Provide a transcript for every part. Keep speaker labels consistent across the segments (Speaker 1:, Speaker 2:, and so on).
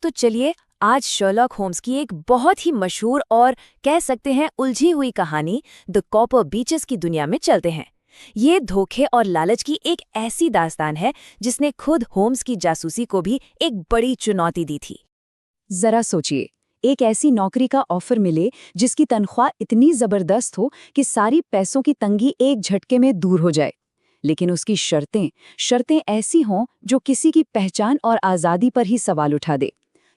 Speaker 1: तो चलिए आज शर्लॉक होम्स की एक बहुत ही मशहूर और कह सकते हैं उलझी हुई कहानी द कॉपर बीचेस की दुनिया में चलते हैं। ये धोखे और लालच की एक ऐसी दास्तान है जिसने खुद होम्स की जासूसी को भी एक बड़ी चुनौती दी थी।
Speaker 2: जरा सोचिए, एक ऐसी नौकरी का ऑफर मिले जिसकी तनख्वाह इतनी जबरदस्त हो कि सारी पैसों की तंगी एक झटके में दूर हो जाए। लेकिन उसकी शर्तें शर्तें ऐसी हों जो किसी की पहचान और आज़ादी पर ही सवाल उठा दे।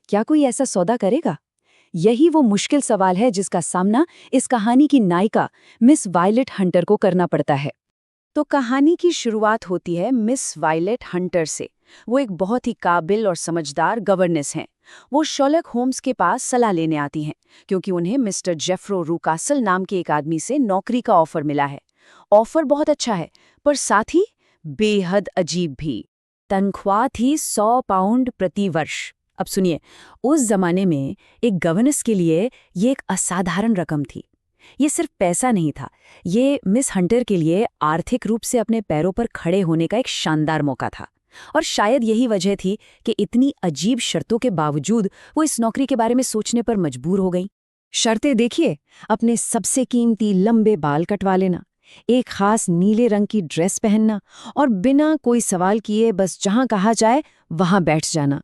Speaker 2: क्या कोई ऐसा सौदा करेगा? यही वो मुश्किल सवाल है जिसका सामना इस कहानी की नायिका मिस वायलेट हंटर को करना पड़ता है। तो कहानी की शुरुआत होती है मिस वायलेट हंटर से। वो एक बहुत ही काबिल और समझदार गवर्नेस हैं। वो शर्लॉक होम्स के पास सलाह लेने आती हैं क्योंकि उन्हें मिस्टर जेफ्रो रूकासल नाम के एक आदमी से नौकरी का ऑफर मिला है। ऑफर बहुत अच्छा है, पर साथ ही बेहद अजीब भी। तनख्वाह थी 100 पाउंड प्रति वर्ष। अब सुनिए, उस जमाने में एक गवर्नेस के लिए ये एक असाधारण रकम थी। ये सिर्फ पैसा नहीं था, ये मिस हंटर के लिए आर्थिक रूप से अपने पैरों पर खड़े होने का एक शानदार मौका था। और शायद यही वजह थी कि इतनी अजीब शर्तों के बावजूद वो इस नौकरी के बारे में सोचने पर मजबूर हो गई। शर्तें देखिए, अपने सबसे कीमती लंबे बाल कटवा लेना, एक खास नीले रंग की ड्रेस पहनना और बिना कोई सवाल किए बस जहां कहा जाए वहां बैठ जाना।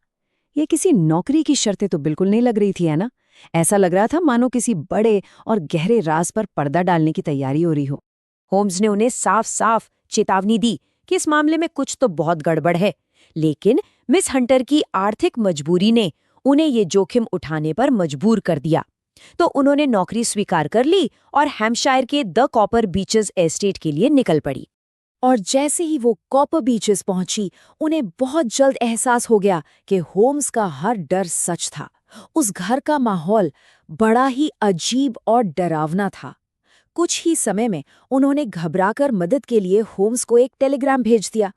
Speaker 2: ये किसी नौकरी की शर्तें तो बिल्कुल नहीं लग रही थी, है ना? ऐसा लग रहा था मानो किसी बड़े और गहरे राज पर पर्दा डालने की तैयारी हो रही हो।
Speaker 1: होम्स ने उन्हें साफ साफ चेतावनी दी कि इस मामले में कुछ तो बहुत गड़बड़ है, लेकिन मिस हंटर की आर्थिक मजबूरी ने उन्हें ये जोखिम उठाने पर मजबूर कर दिया। तो उन्होंने नौकरी स्वीकार कर ली और हैम्पशायर के द कॉपर बीचेस एस्टेट के लिए निकल पड़ी। और जैसे ही वो कॉपर बीचेस पहुंची, उन्हें बहुत जल्द एहसास हो गया कि होम्स का हर डर सच था। उस घर का माहौल बड़ा ही अजीब और डरावना था। कुछ ही समय में उन्होंने घबराकर मदद के लिए होम्स को एक टेलीग्राम भेज दिया।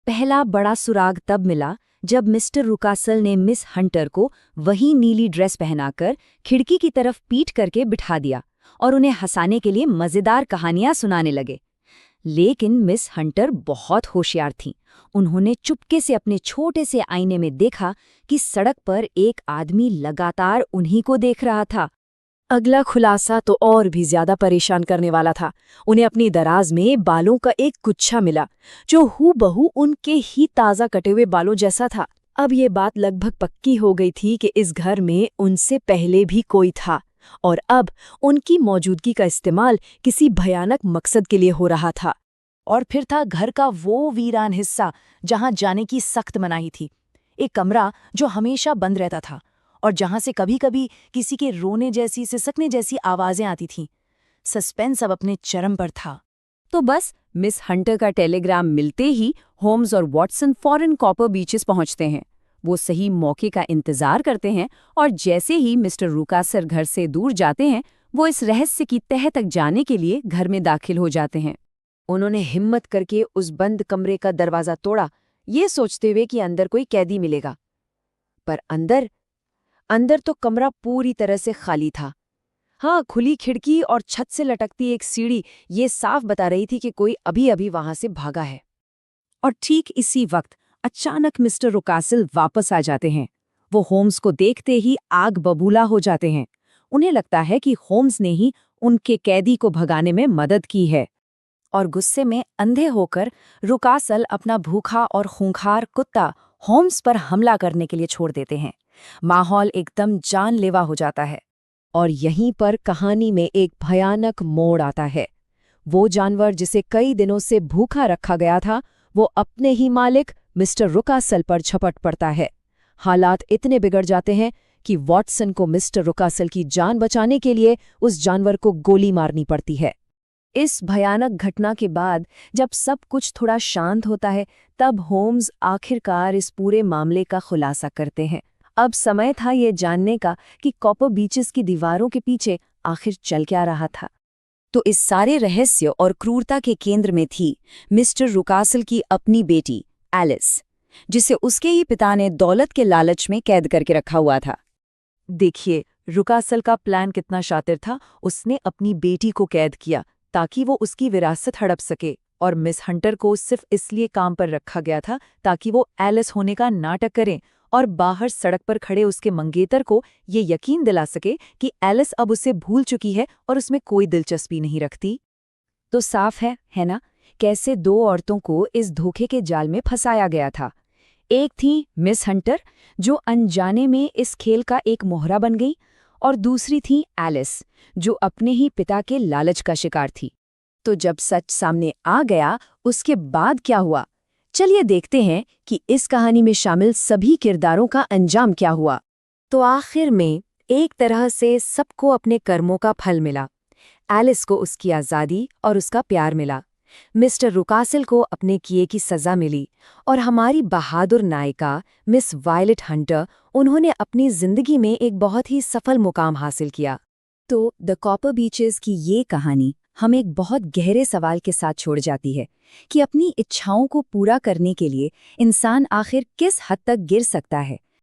Speaker 1: पहला बड़ा सुराग तब मिला जब मिस्टर रुकासल ने मिस हंटर को वही नीली ड्रेस पहनाकर खिड़की की तरफ पीठ करके बिठा दिया और उन्हें हंसाने के लिए मजेदार कहानियां सुनाने लगे। लेकिन मिस हंटर बहुत होशियार थीं। उन्होंने चुपके से अपने छोटे से आईने में देखा कि सड़क पर एक आदमी लगातार उन्हीं को देख रहा था। अगला खुलासा तो और भी ज्यादा परेशान करने वाला था। उन्हें अपनी दराज में बालों का एक गुच्छा मिला जो हूबहू उनके ही ताजा कटे हुए बालों जैसा था। अब ये बात लगभग पक्की हो गई थी कि इस घर में उनसे पहले भी कोई था और अब उनकी मौजूदगी का इस्तेमाल किसी भयानक मकसद के लिए हो रहा था। और फिर था घर का वो वीरान हिस्सा जहां जाने की सख्त मनाही थी। एक कमरा जो हमेशा बंद रहता था और जहां से कभी-कभी किसी के रोने जैसी, सिसकने जैसी आवाजें आती थीं। सस्पेंस अब अपने चरम पर था। तो बस मिस हंटर का टेलीग्राम मिलते ही होम्स और वॉटसन फौरन कॉपर बीचेस पहुंचते हैं। वो सही मौके का इंतजार करते हैं और जैसे ही मिस्टर रूकासल घर से दूर जाते हैं, वो इस रहस्य की तह तक जाने के लिए घर में दाखिल हो जाते हैं। उन्होंने हिम्मत करके उस बंद कमरे का दरवाजा तोड़ा, ये सोचते हुए कि अंदर कोई कैदी मिलेगा। पर अंदर अंदर तो कमरा पूरी तरह से खाली था। हाँ, खुली खिड़की और छत से लटकती एक सीढ़ी ये साफ बता रही थी कि कोई अभी-अभी वहां से भागा है। और ठीक इसी वक्त अचानक मिस्टर रुकासल वापस आ जाते हैं। वो होम्स को देखते ही आग बबूला हो जाते हैं। उन्हें लगता है कि होम्स ने ही उनके कैदी को भगाने में मदद की है। और गुस्से में अंधे होकर रुकासल अपना भूखा और खूंखार कुत्ता होम्स पर हमला करने के लिए छोड़ देते हैं। माहौल एकदम जानलेवा हो जाता है। और यहीं पर कहानी में एक भयानक मोड़ आता है। वो जानवर जिसे कई दिनों से भूखा रखा गया था, वो अपने ही मालिक मिस्टर रुकासल पर झपट पड़ता है। हालात इतने बिगड़ जाते हैं कि वॉटसन को मिस्टर रुकासल की जान बचाने के लिए उस जानवर को गोली मारनी पड़ती है। इस भयानक घटना के बाद जब सब कुछ थोड़ा शांत होता है, तब होम्स आखिरकार इस पूरे मामले का खुलासा करते हैं। अब समय था ये जानने का कि कॉपर बीचेस की दीवारों के पीछे आखिर चल क्या रहा था। तो इस सारे रहस्य और क्रूरता के केंद्र में थी मिस्टर रुकासल की अपनी बेटी एलिस, जिसे उसके ही पिता ने दौलत के लालच में कैद करके रखा हुआ था। देखिए, रुकासल का प्लान कितना शातिर था। उसने अपनी बेटी को कैद किया ताकि वो उसकी विरासत हड़प सके, और मिस हंटर को सिर्फ इसलिए काम पर रखा गया था ताकि वो एलिस होने का नाटक करें
Speaker 2: और बाहर सड़क पर खड़े उसके मंगेतर को ये यकीन दिला सके कि एलिस अब उसे भूल चुकी है और उसमें कोई दिलचस्पी नहीं रखती। तो साफ है ना, कैसे दो औरतों को इस धोखे के जाल में फंसाया गया था। एक थी मिस हंटर, जो अनजाने में इस खेल का एक मोहरा बन गई, और दूसरी थी एलिस, जो अपने ही पिता के लालच का शिकार थी। तो जब सच सामने आ गया, उसके बाद क्या हुआ? चलिए देखते हैं कि इस कहानी में शामिल सभी किरदारों का अंजाम क्या हुआ। तो आखिर में एक तरह से सबको अपने कर्मों का फल मिला। एलिस को उसकी आज़ादी और उसका प्यार मिला, मिस्टर रुकासिल को अपने किए की सज़ा मिली, और हमारी बहादुर नायिका मिस वायलेट हंटर, उन्होंने अपनी ज़िंदगी में एक बहुत ही सफल मुकाम हासिल किया। तो द कॉपर बीचेस की ये कहानी हमें एक बहुत गहरे सवाल के साथ छोड़ जाती है कि अपनी इच्छाओं को पूरा करने के लिए इंसान आखिर किस हद तक गिर सकता है